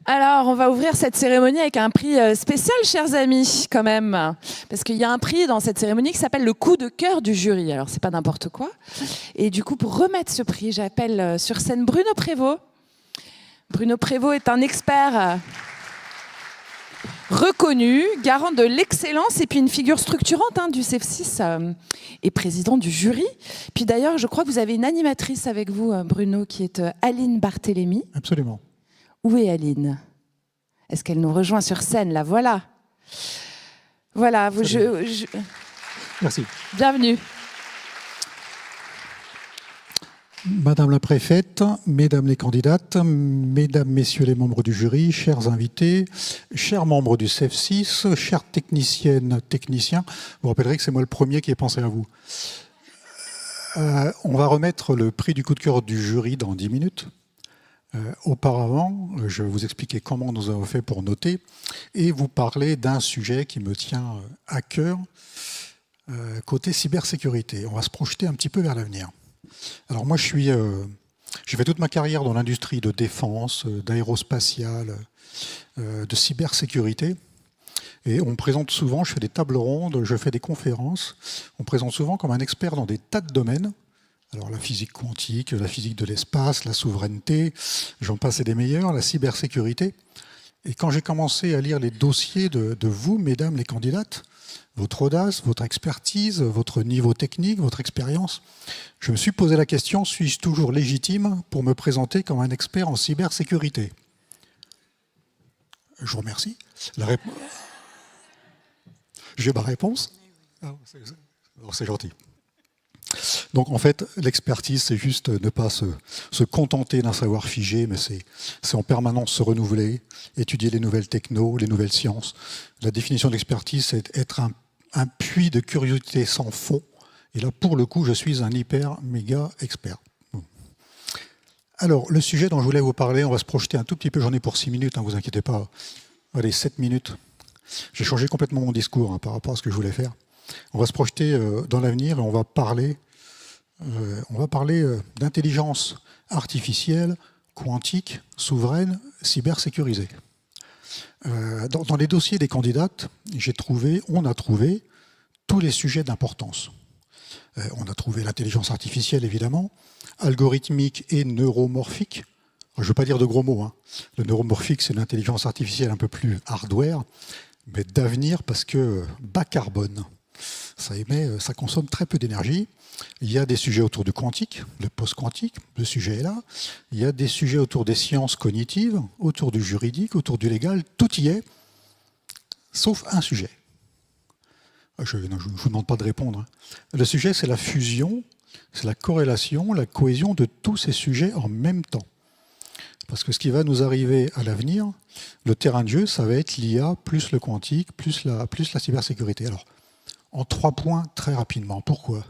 Alors, on va ouvrir cette cérémonie avec un prix spécial, chers amis, quand même. Parce qu'il y a un prix dans cette cérémonie qui s'appelle le coup de cœur du jury. Alors, c'est pas n'importe quoi. Et du coup, pour remettre ce prix, j'appelle sur scène Bruno Prévost. Bruno Prévost est un expert reconnu, garant de l'excellence et puis une figure structurante du CEF6 et président du jury. Puis d'ailleurs, je crois que vous avez une animatrice avec vous, Bruno, qui est Aline Barthélémy. Absolument. Où est Aline? Est-ce qu'elle nous rejoint sur scène, là? Voilà. Voilà. Merci. Bienvenue. Madame la préfète, mesdames les candidates, mesdames, messieurs les membres du jury, chers invités, chers membres du CEF6, chères techniciennes, techniciens, vous rappellerez que c'est moi le premier qui ai pensé à vous. On va remettre le prix du coup de cœur du jury dans 10 minutes. Auparavant, je vais vous expliquer comment nous avons fait pour noter et vous parler d'un sujet qui me tient à cœur, côté cybersécurité. On va se projeter un petit peu vers l'avenir. Alors moi, j'ai fait toute ma carrière dans l'industrie de défense, d'aérospatiale, de cybersécurité. Et on me présente souvent, je fais des tables rondes, je fais des conférences, on me présente souvent comme un expert dans des tas de domaines. Alors la physique quantique, la physique de l'espace, la souveraineté, j'en passe et des meilleurs, la cybersécurité. Et quand j'ai commencé à lire les dossiers de vous, mesdames les candidates, votre audace, votre expertise, votre niveau technique, votre expérience, je me suis posé la question, suis-je toujours légitime pour me présenter comme un expert en cybersécurité? Je vous remercie. J'ai ma réponse. C'est gentil. Donc en fait, l'expertise, c'est juste ne pas se contenter d'un savoir figé, mais c'est en permanence se renouveler, étudier les nouvelles technos, les nouvelles sciences. La définition de l'expertise, c'est être un puits de curiosité sans fond. Et là, pour le coup, je suis un hyper méga expert. Alors, le sujet dont je voulais vous parler, on va se projeter un tout petit peu, j'en ai pour 6 minutes, vous inquiétez pas. Allez, 7 minutes. J'ai changé complètement mon discours par rapport à ce que je voulais faire. On va se projeter dans l'avenir et on va parler d'intelligence artificielle, quantique, souveraine, cybersécurisée. Dans les dossiers des candidates, on a trouvé tous les sujets d'importance. On a trouvé l'intelligence artificielle, évidemment, algorithmique et neuromorphique. Je ne veux pas dire de gros mots. Le neuromorphique, c'est l'intelligence artificielle un peu plus hardware, mais d'avenir parce que bas carbone. Ça consomme très peu d'énergie. Il y a des sujets autour du quantique, le post-quantique, le sujet est là. Il y a des sujets autour des sciences cognitives, autour du juridique, autour du légal, tout y est, sauf un sujet. Je ne vous demande pas de répondre. Le sujet, c'est la fusion, c'est la corrélation, la cohésion de tous ces sujets en même temps. Parce que ce qui va nous arriver à l'avenir, le terrain de jeu, ça va être l'IA, plus le quantique, plus la cybersécurité. Alors, en 3 points, très rapidement. Pourquoi?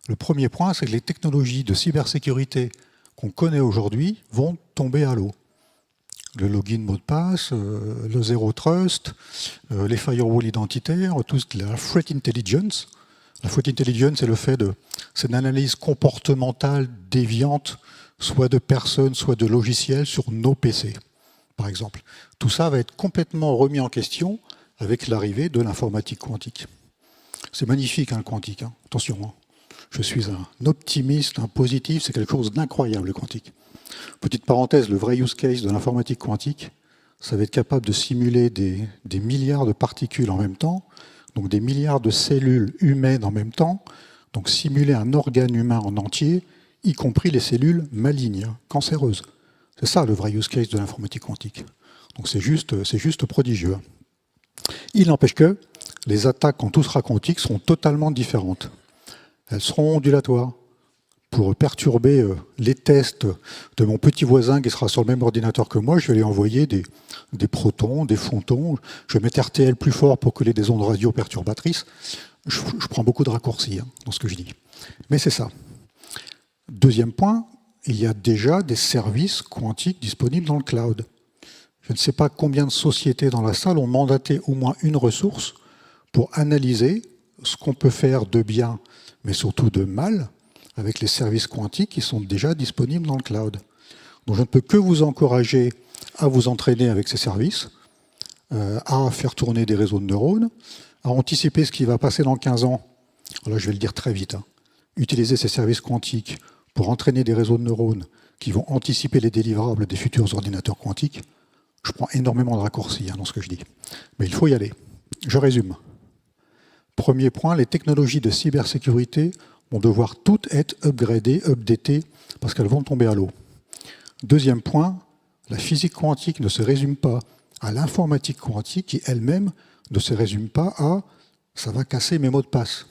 Le premier point, c'est que les technologies de cybersécurité qu'on connaît aujourd'hui vont tomber à l'eau. Le login mot de passe, le zero trust, les firewalls identitaires, la threat intelligence. La threat intelligence, c'est une analyse comportementale déviante, soit de personnes, soit de logiciels sur nos PC, par exemple. Tout ça va être complètement remis en question avec l'arrivée de l'informatique quantique. C'est magnifique, le quantique. Attention, je suis un optimiste, un positif, c'est quelque chose d'incroyable, le quantique. Petite parenthèse, le vrai use case de l'informatique quantique, ça va être capable de simuler des milliards de particules en même temps, donc des milliards de cellules humaines en même temps, donc simuler un organe humain en entier, y compris les cellules malignes, cancéreuses. C'est ça le vrai use case de l'informatique quantique. Donc c'est juste prodigieux. Il n'empêche que les attaques, quand tout sera quantique, seront totalement différentes. Elles seront ondulatoires pour perturber les tests de mon petit voisin qui sera sur le même ordinateur que moi. Je vais lui envoyer des protons, des photons. Je vais mettre RTL plus fort pour coller des ondes radio perturbatrices. Je prends beaucoup de raccourcis dans ce que je dis. Mais c'est ça. Deuxième point, il y a déjà des services quantiques disponibles dans le cloud. Je ne sais pas combien de sociétés dans la salle ont mandaté au moins une ressource pour analyser ce qu'on peut faire de bien, mais surtout de mal, avec les services quantiques qui sont déjà disponibles dans le cloud. Donc je ne peux que vous encourager à vous entraîner avec ces services, à faire tourner des réseaux de neurones, à anticiper ce qui va passer dans 15 ans. Là, je vais le dire très vite. Utiliser ces services quantiques pour entraîner des réseaux de neurones qui vont anticiper les délivrables des futurs ordinateurs quantiques. Je prends énormément de raccourcis dans ce que je dis. Mais il faut y aller. Je résume. Premier point, les technologies de cybersécurité vont devoir toutes être upgradées, updatées, parce qu'elles vont tomber à l'eau. Deuxième point, la physique quantique ne se résume pas à l'informatique quantique qui elle-même ne se résume pas à « ça va casser mes mots de passe ».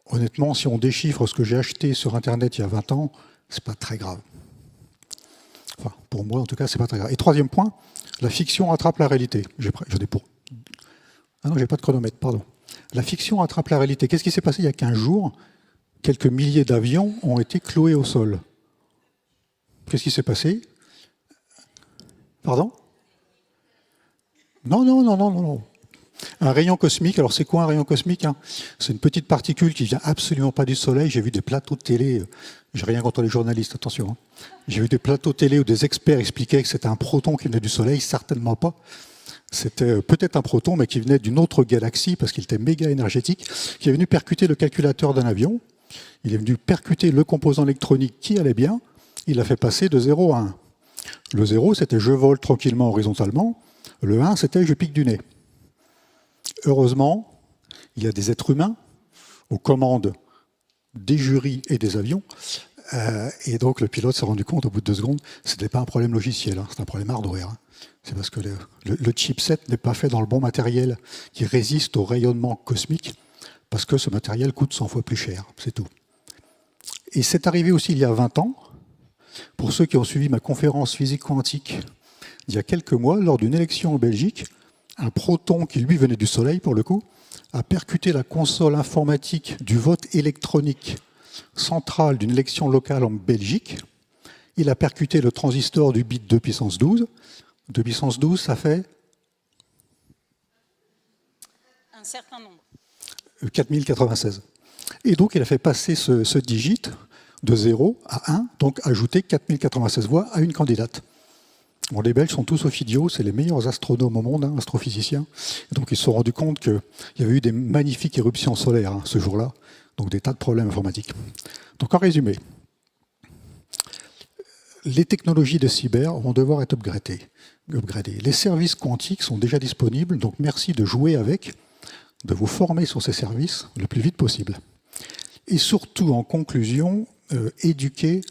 Honnêtement, si on déchiffre ce que j'ai acheté sur Internet il y a 20 ans, c'est pas très grave. Enfin, pour moi, en tout cas, c'est pas très grave. Et troisième point, la fiction rattrape la réalité. Ah non, j'ai pas de chronomètre, pardon. La fiction rattrape la réalité. Qu'est-ce qui s'est passé il y a 15 jours? Quelques milliers d'avions ont été cloués au sol. Qu'est-ce qui s'est passé? Pardon? Non. Un rayon cosmique, alors c'est quoi un rayon cosmique? C'est une petite particule qui vient absolument pas du Soleil. J'ai vu des plateaux de télé, j'ai rien contre les journalistes, attention. J'ai vu des plateaux de télé où des experts expliquaient que c'était un proton qui venait du Soleil, certainement pas. C'était peut-être un proton, mais qui venait d'une autre galaxie, parce qu'il était méga énergétique, qui est venu percuter le calculateur d'un avion. Il est venu percuter le composant électronique qui allait bien. Il a fait passer de 0 à 1. Le 0, c'était je vole tranquillement horizontalement. Le 1, c'était je pique du nez. Heureusement, il y a des êtres humains aux commandes des jurys et des avions. Et donc, le pilote s'est rendu compte au bout de 2 secondes que ce n'était pas un problème logiciel, c'est un problème hardware. C'est parce que le chipset n'est pas fait dans le bon matériel qui résiste au rayonnement cosmique, parce que ce matériel coûte 100 fois plus cher, c'est tout. Et c'est arrivé aussi il y a 20 ans, pour ceux qui ont suivi ma conférence physique quantique il y a quelques mois, lors d'une élection en Belgique, un proton qui, lui, venait du Soleil, pour le coup, a percuté la console informatique du vote électronique central d'une élection locale en Belgique. Il a percuté le transistor du bit 2 puissance 12. 2 puissance 12, ça fait un certain nombre. 4096. Et donc, il a fait passer ce digit de 0 à 1, donc ajouter 4096 voix à une candidate. Bon, les Belges sont tous ophidiaux, c'est les meilleurs astronomes au monde, astrophysiciens. Et donc, ils se sont rendus compte qu'il y avait eu des magnifiques éruptions solaires ce jour-là, donc des tas de problèmes informatiques. Donc, en résumé, les technologies de cyber vont devoir être upgradées. Les services quantiques sont déjà disponibles, donc merci de jouer avec, de vous former sur ces services le plus vite possible. Et surtout, en conclusion, éduquez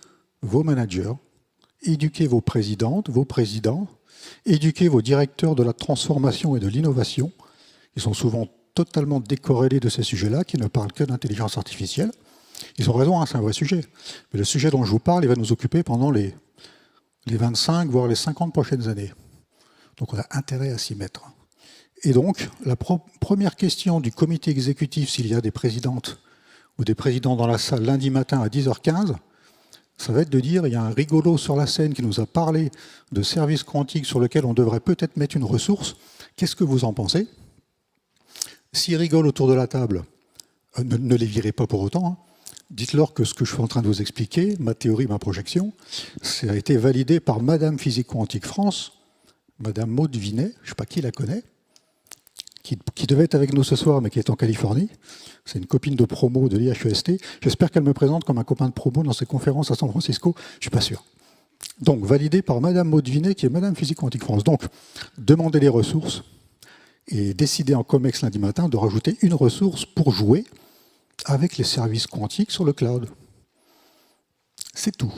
vos managers, éduquez vos présidentes, vos présidents, éduquez vos directeurs de la transformation et de l'innovation, qui sont souvent totalement décorrélés de ces sujets-là, qui ne parlent que d'intelligence artificielle. Ils ont raison, c'est un vrai sujet. Mais le sujet dont je vous parle, il va nous occuper pendant les 25, voire les 50 prochaines années. Donc on a intérêt à s'y mettre. Et donc, la première question du comité exécutif, s'il y a des présidentes ou des présidents dans la salle lundi matin à 10h15, ça va être de dire, il y a un rigolo sur la scène qui nous a parlé de services quantiques sur lesquels on devrait peut-être mettre une ressource. Qu'est-ce que vous en pensez? S'ils rigolent autour de la table, ne les virez pas pour autant. Dites-leur que ce que je suis en train de vous expliquer, ma théorie, ma projection, ça a été validé par Madame Physique Quantique France, Madame Maud Vinet, je ne sais pas qui la connaît, qui devait être avec nous ce soir, mais qui est en Californie. C'est une copine de promo de l'IHEST. J'espère qu'elle me présente comme un copain de promo dans ses conférences à San Francisco. Je ne suis pas sûr. Donc, validé par Madame Maud Vinet, qui est Madame Physique Quantique France. Donc, demandez les ressources et décidez en COMEX lundi matin de rajouter une ressource pour jouer avec les services quantiques sur le cloud. C'est tout.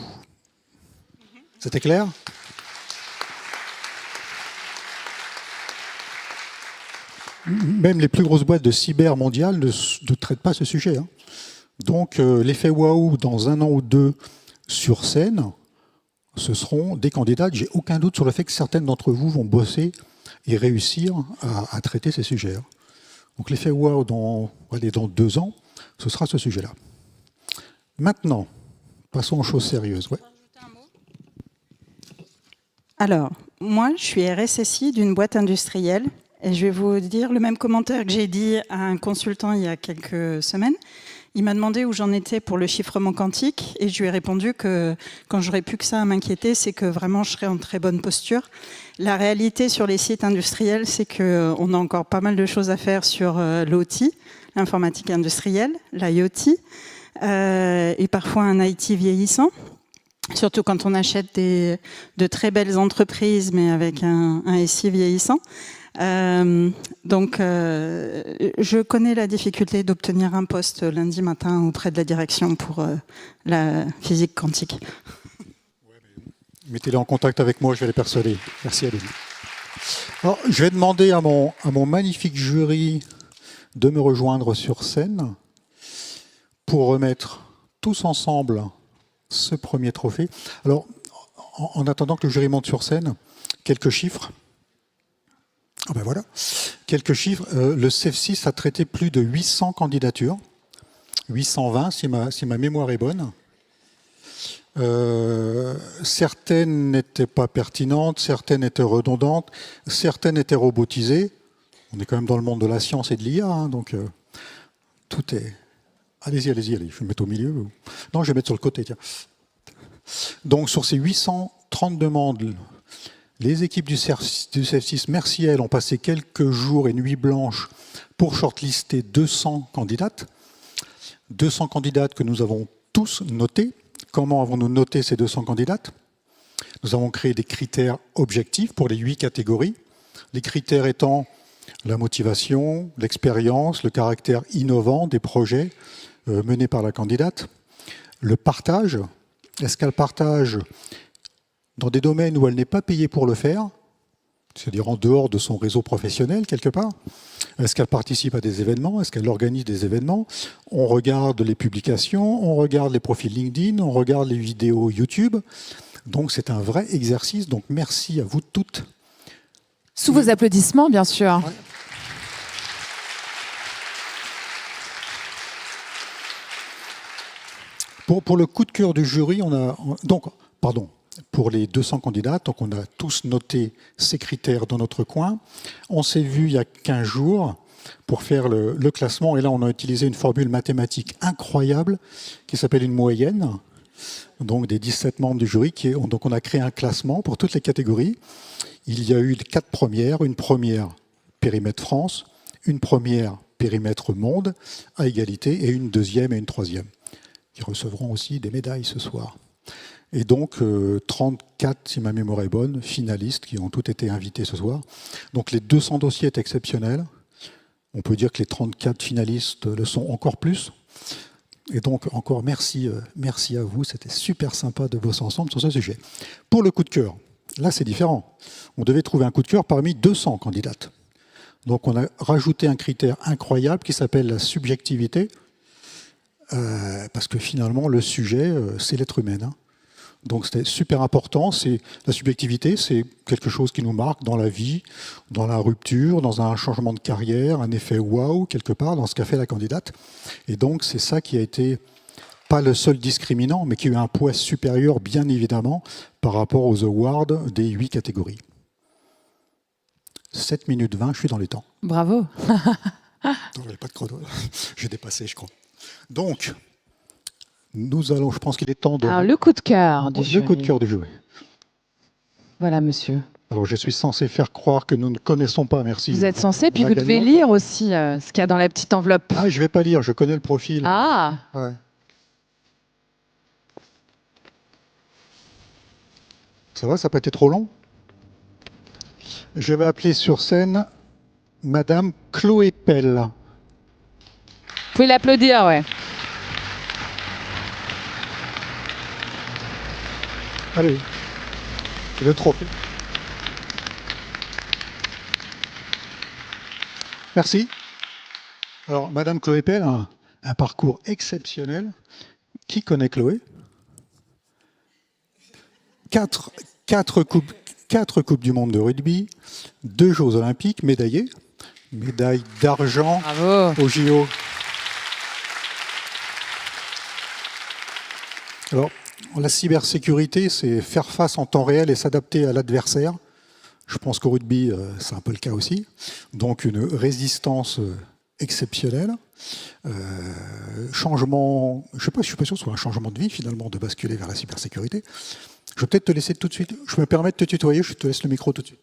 C'était clair ? Même les plus grosses boîtes de cyber mondiales ne traitent pas ce sujet. Donc, l'effet waouh dans 1 an ou 2 sur scène, ce seront des candidates. J'ai aucun doute sur le fait que certaines d'entre vous vont bosser et réussir à traiter ces sujets. Donc, l'effet waouh dans 2 ans, ce sera ce sujet-là. Maintenant, passons aux choses sérieuses. Ouais. Alors, moi, je suis RSSI d'une boîte industrielle. Et je vais vous dire le même commentaire que j'ai dit à un consultant il y a quelques semaines. Il m'a demandé où j'en étais pour le chiffrement quantique et je lui ai répondu que quand j'aurais plus que ça à m'inquiéter, c'est que vraiment je serais en très bonne posture. La réalité sur les sites industriels, c'est qu'on a encore pas mal de choses à faire sur l'OT, l'informatique industrielle, l'IoT, et parfois un IT vieillissant. Surtout quand on achète de très belles entreprises, mais avec un SI vieillissant. Donc, je connais la difficulté d'obtenir un poste lundi matin auprès de la direction pour la physique quantique. Mettez-les en contact avec moi, je vais les persuader. Merci, Amélie. Alors, je vais demander à mon magnifique jury de me rejoindre sur scène pour remettre tous ensemble ce premier trophée. Alors, en attendant que le jury monte sur scène, quelques chiffres. Ah ben voilà, quelques chiffres. Le CEF6 a traité plus de 800 candidatures, 820 si ma mémoire est bonne. Certaines n'étaient pas pertinentes, certaines étaient redondantes, certaines étaient robotisées. On est quand même dans le monde de la science et de l'IA, hein, donc tout est... Allez-y, allez-y, allez. Je vais me mettre au milieu. Non, je vais mettre sur le côté, tiens. Donc, sur ces 830 demandes, les équipes du CEF6, merci à elles, ont passé quelques jours et nuits blanches pour shortlister 200 candidates. 200 candidates que nous avons tous notées. Comment avons-nous noté ces 200 candidates? Nous avons créé des critères objectifs pour les 8 catégories. Les critères étant la motivation, l'expérience, le caractère innovant des projets menés par la candidate, le partage. Est-ce qu'elle partage dans des domaines où elle n'est pas payée pour le faire, c'est-à-dire en dehors de son réseau professionnel quelque part? Est-ce qu'elle participe à des événements? Est-ce qu'elle organise des événements? On regarde les publications, on regarde les profils LinkedIn, on regarde les vidéos YouTube. Donc c'est un vrai exercice. Donc merci à vous toutes. Sous vos applaudissements, bien sûr. Ouais. Pour le coup de cœur du jury, pour les 200 candidats, donc on a tous noté ces critères dans notre coin. On s'est vu il y a 15 jours pour faire le classement, et là on a utilisé une formule mathématique incroyable qui s'appelle une moyenne, donc des 17 membres du jury. Donc on a créé un classement pour toutes les catégories. Il y a eu 4 premières, une première périmètre France, une première périmètre monde à égalité, et une deuxième et une troisième, qui recevront aussi des médailles ce soir. Et donc 34, si ma mémoire est bonne, finalistes qui ont tous été invités ce soir. Donc les 200 dossiers est exceptionnels. On peut dire que les 34 finalistes le sont encore plus. Et donc encore merci à vous, c'était super sympa de bosser ensemble sur ce sujet. Pour le coup de cœur, là c'est différent. On devait trouver un coup de cœur parmi 200 candidates. Donc on a rajouté un critère incroyable qui s'appelle la subjectivité. Parce que finalement, le sujet, c'est l'être humain. Hein. Donc c'était super important. La subjectivité, c'est quelque chose qui nous marque dans la vie, dans la rupture, dans un changement de carrière, un effet waouh, quelque part, dans ce qu'a fait la candidate. Et donc c'est ça qui a été, pas le seul discriminant, mais qui a eu un poids supérieur, bien évidemment, par rapport aux awards des 8 catégories. 7 minutes 20, je suis dans les temps. Bravo. Non, j'avais pas de chrono. J'ai dépassé, je crois. Donc, nous allons, je pense qu'il est temps de... Alors, le coup de cœur du jury. Le coup de cœur du jury. Voilà, monsieur. Alors, je suis censé faire croire que nous ne connaissons pas, merci. Vous êtes censé, puis vous devez lire aussi ce qu'il y a dans la petite enveloppe. Ah, je ne vais pas lire, je connais le profil. Ah. Ouais. Ça va, ça n'a pas été trop long? Je vais appeler sur scène Madame Chloé Pell. Vous pouvez l'applaudir, ouais. Allez, c'est le trophée. Merci. Alors, Madame Chloé Pell a un parcours exceptionnel. Qui connaît Chloé? 4 coupes du monde de rugby, 2 Jeux olympiques, médaillée, médaille d'argent au JO. Alors, la cybersécurité, c'est faire face en temps réel et s'adapter à l'adversaire. Je pense qu'au rugby, c'est un peu le cas aussi. Donc, une résistance exceptionnel. Changement, je ne suis pas sûr que ce soit un changement de vie finalement de basculer vers la cybersécurité. Je vais peut-être te laisser tout de suite. Je me permets de te tutoyer, je te laisse le micro tout de suite.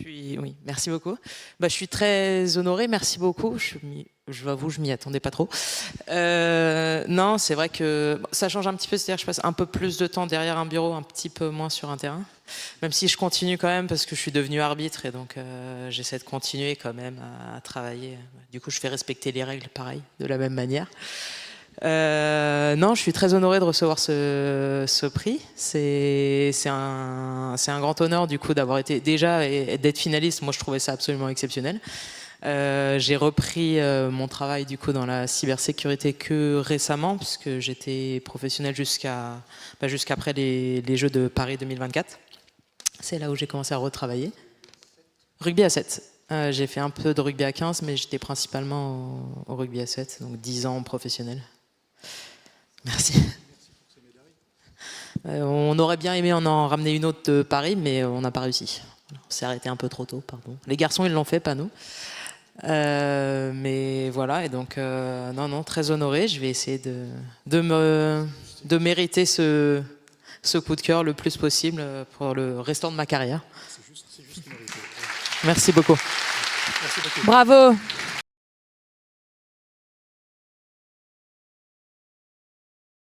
Oui, merci beaucoup. Je suis très honorée, merci beaucoup. Je vous avoue, je m'y attendais pas trop. Non, c'est vrai que ça change un petit peu, c'est-à-dire que je passe un peu plus de temps derrière un bureau, un petit peu moins sur un terrain. Même si je continue quand même parce que je suis devenu arbitre et donc j'essaie de continuer quand même à travailler. Du coup, je fais respecter les règles pareil, de la même manière. Non, je suis très honorée de recevoir ce prix. C'est un grand honneur du coup d'avoir été déjà et d'être finaliste. Moi, je trouvais ça absolument exceptionnel. J'ai repris mon travail du coup dans la cybersécurité que récemment, puisque j'étais professionnel jusqu'après les Jeux de Paris 2024. C'est là où j'ai commencé à retravailler. Rugby à 7. J'ai fait un peu de rugby à 15, mais j'étais principalement au rugby à 7, donc 10 ans professionnel. Merci. On aurait bien aimé en ramener une autre de Paris, mais on n'a pas réussi. On s'est arrêté un peu trop tôt, pardon. Les garçons, ils l'ont fait, pas nous. Mais voilà, et donc, non, très honoré. Je vais essayer de mériter ce coup de cœur le plus possible pour le restant de ma carrière. C'est juste mérité. Merci beaucoup. Bravo.